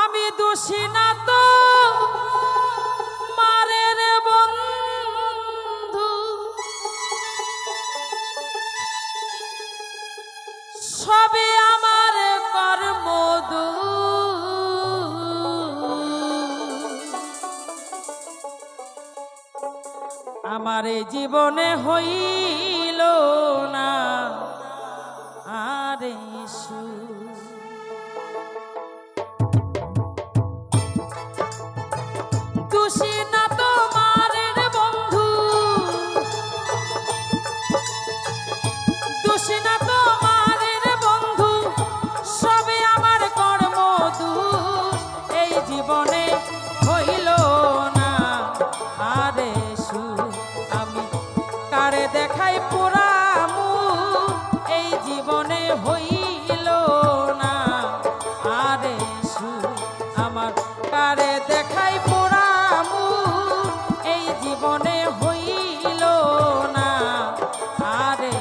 আমি দোষী না তো মারে রে বন্ধু, সবে আমার কর্ম আমার জীবনে হইল না আরে দোষী না তোমার রে বন্ধু, দোষী না তোমার রে বন্ধু, সবে আমার কর্ম দোষ এই জীবনে হইল না আরে আমি কারে দেখাই পোড়ামু এই জীবনে হইল না আরে আমার কারে দেখাই পোড়ামু এই জীবনে হইল না আরে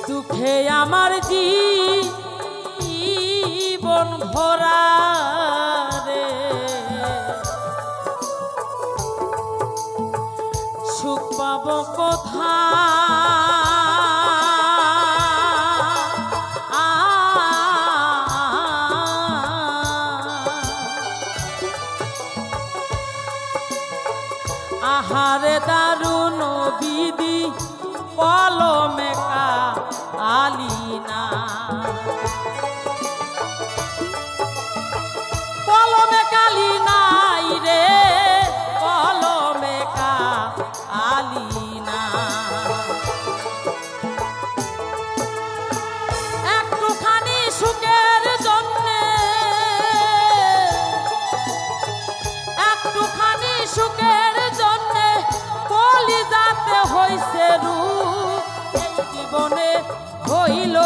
দুঃখে আমার জীবন ভরা রে, সুখ পাব আহারে দারুণ বিধি কলমে আলিনা, কলমে কালি নাই রে, কলমে আলিনা, একটুখানি সুখের জন্যে, একটুখানি সুখের জন্যে কলিজাতে হইছে রূপ জীবনে হইল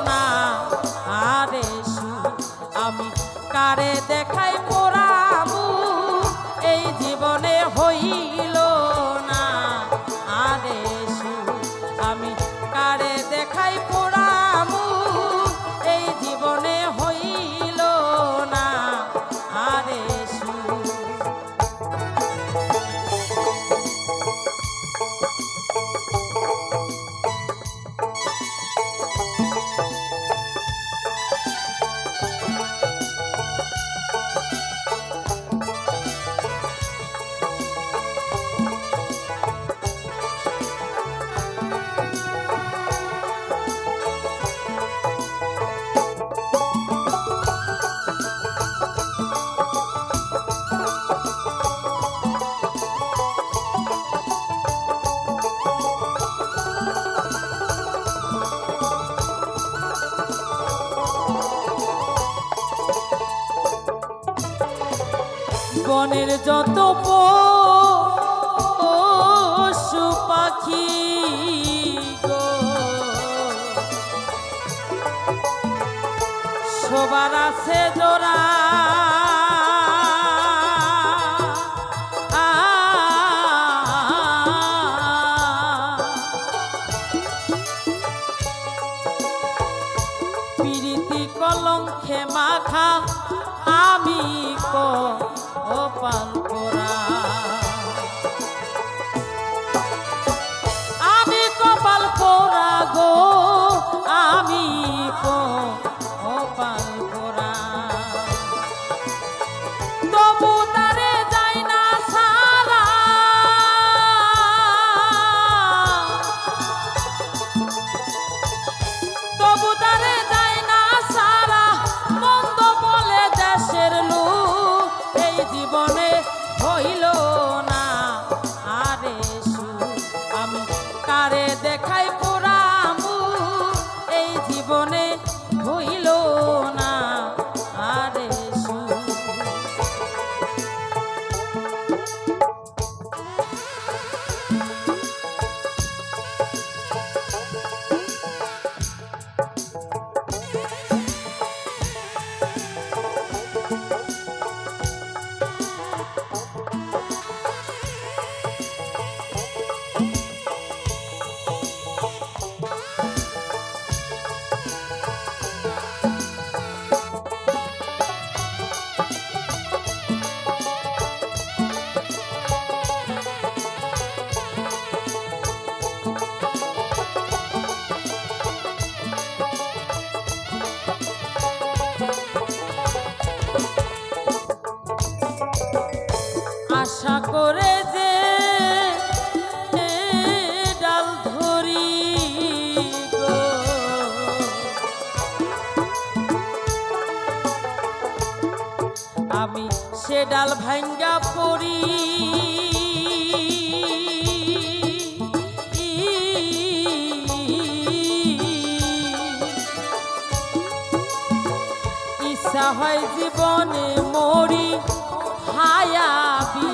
না আরে আমি কারে দেখাই পোড়ামু এই জীবনে হইল না আরে আমি কারে দেখাই পোড়ামু এই জীবনে হইল না আরে বনের যত পশু পাখি গো সবার আছে জোড়া, প্রীতি কলঙ্কে মাখা আমি কপাল পোড়া, আমি কপাল পোড়া গো, আমি কপাল পোড়া। করে যে ডাল ধরি গো, আমি সে ডাল ভাঙ্গা পড়ি। ইচ্ছা হয় জীবনে মরি, হায়াবি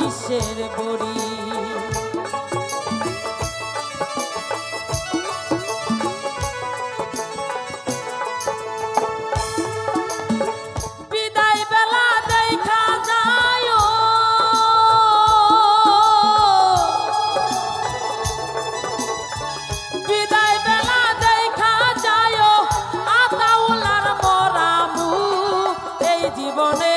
ইসের বড়ি। বিদায় বেলা দেখা যায়, বিদায় বেলা দেখা যায় আতাউলার মরামু। এই জীবনে